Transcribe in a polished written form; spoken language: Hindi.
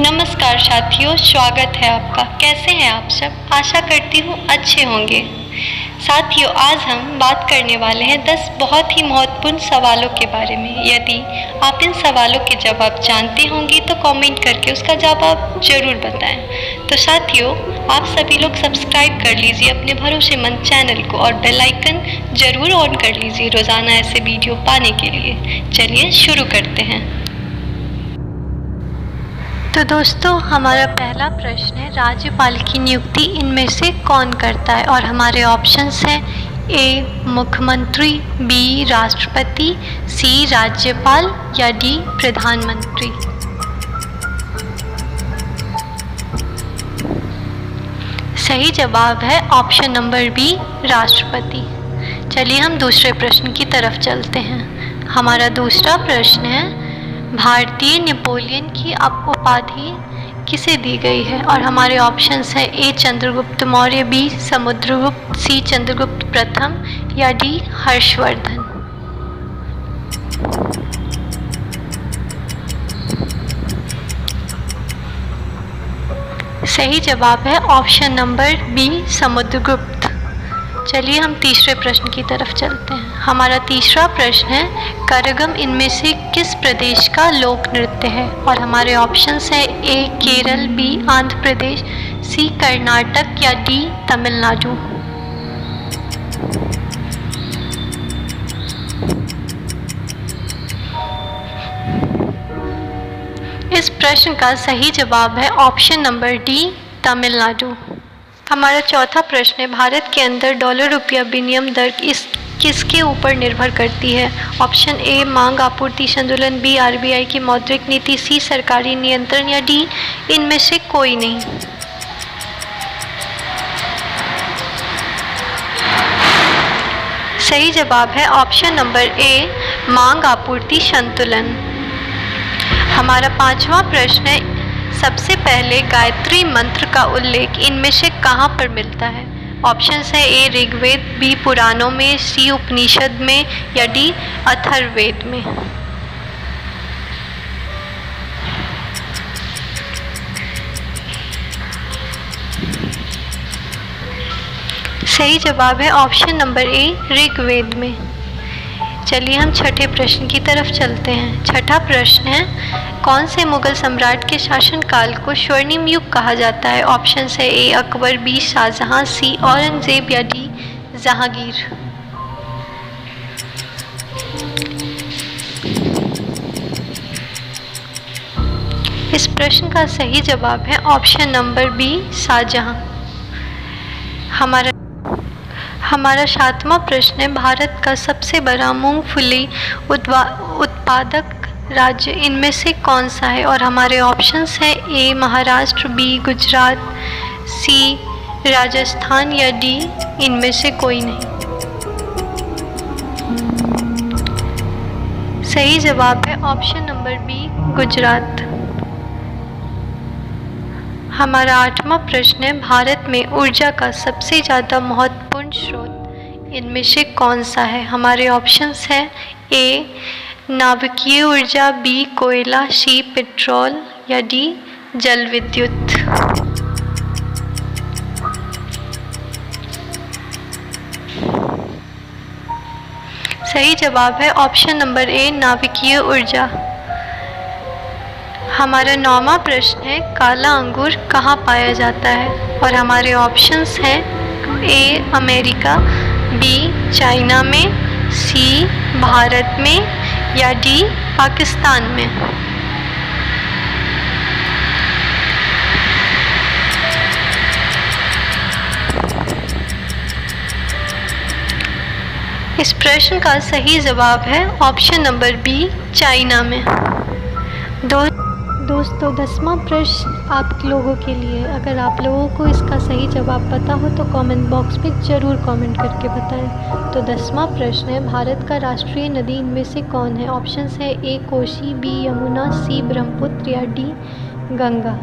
नमस्कार साथियों, स्वागत है आपका। कैसे हैं आप सब? आशा करती हूँ अच्छे होंगे। साथियों, आज हम बात करने वाले हैं 10 बहुत ही महत्वपूर्ण सवालों के बारे में। यदि आप इन सवालों के जवाब जानते होंगे तो कमेंट करके उसका जवाब ज़रूर बताएं। तो साथियों, आप सभी लोग सब्सक्राइब कर लीजिए अपने भरोसेमंद चैनल को और बेल आइकन ज़रूर ऑन कर लीजिए रोज़ाना ऐसे वीडियो पाने के लिए। चलिए शुरू करते हैं। तो दोस्तों, हमारा पहला प्रश्न है, राज्यपाल की नियुक्ति इनमें से कौन करता है? और हमारे ऑप्शंस हैं ए मुख्यमंत्री, बी राष्ट्रपति, सी राज्यपाल या डी प्रधानमंत्री। सही जवाब है ऑप्शन नंबर बी राष्ट्रपति। चलिए हम दूसरे प्रश्न की तरफ चलते हैं। हमारा दूसरा प्रश्न है, भारतीय नेपोलियन की उपाधि किसे दी गई है? और हमारे ऑप्शंस हैं ए चंद्रगुप्त मौर्य, बी समुद्रगुप्त, सी चंद्रगुप्त प्रथम या डी हर्षवर्धन। सही जवाब है ऑप्शन नंबर बी समुद्रगुप्त। चलिए हम तीसरे प्रश्न की तरफ चलते हैं। हमारा तीसरा प्रश्न है, करगम इनमें से किस प्रदेश का लोक नृत्य है? और हमारे ऑप्शंस हैं ए केरल, बी आंध्र प्रदेश, सी कर्नाटक या डी तमिलनाडु। इस प्रश्न का सही जवाब है ऑप्शन नंबर डी तमिलनाडु। हमारा चौथा प्रश्न है, भारत के अंदर डॉलर रुपया विनिमय दर किसके ऊपर निर्भर करती है? ऑप्शन ए मांग आपूर्ति संतुलन, बी आरबीआई की मौद्रिक नीति, सी सरकारी नियंत्रण या डी इनमें से कोई नहीं। सही जवाब है ऑप्शन नंबर ए मांग आपूर्ति संतुलन। हमारा पांचवा प्रश्न है, सबसे पहले गायत्री मंत्र का उल्लेख इनमें से कहाँ पर मिलता है? ऑप्शंस है ए ऋग्वेद, बी पुराणों में, सी उपनिषद में या डी अथर्ववेद में। सही जवाब है ऑप्शन नंबर ए ऋग्वेद में। चलिए हम छठे प्रश्न की तरफ चलते हैं। छठा प्रश्न है, कौन से मुगल सम्राट के शासनकाल को स्वर्णिम युग कहा जाता है? ऑप्शंस है ए अकबर, बी शाहजहां, सी औरंगजेब या डी जहांगीर। इस प्रश्न का सही जवाब है ऑप्शन नंबर बी शाहजहां। हमारा सातवां प्रश्न है, भारत का सबसे बड़ा मूंगफली उत्पादक राज्य इनमें से कौन सा है? और हमारे ऑप्शंस हैं ए महाराष्ट्र, बी गुजरात, सी राजस्थान या डी इनमें से कोई नहीं। सही जवाब है ऑप्शन नंबर बी गुजरात। हमारा आठवां प्रश्न है, भारत में ऊर्जा का सबसे ज़्यादा महत्वपूर्ण स्रोत इनमें से कौन सा है? हमारे ऑप्शंस हैं ए नाभिकीय ऊर्जा, बी कोयला, सी पेट्रोल या डी जल विद्युत। सही जवाब है ऑप्शन नंबर ए नाभिकीय ऊर्जा। हमारा नौवां प्रश्न है, काला अंगूर कहाँ पाया जाता है? और हमारे ऑप्शंस हैं ए अमेरिका, बी चाइना में, सी भारत में या डी पाकिस्तान में। इस प्रश्न का सही जवाब है ऑप्शन नंबर बी चाइना में। दोस्तों, 10वां प्रश्न आप लोगों के लिए। अगर आप लोगों को इसका सही जवाब पता हो तो कमेंट बॉक्स में ज़रूर कमेंट करके बताएं। तो 10वां प्रश्न है, भारत का राष्ट्रीय नदी इनमें से कौन है? ऑप्शंस है ए कोसी, बी यमुना, सी ब्रह्मपुत्र या डी गंगा।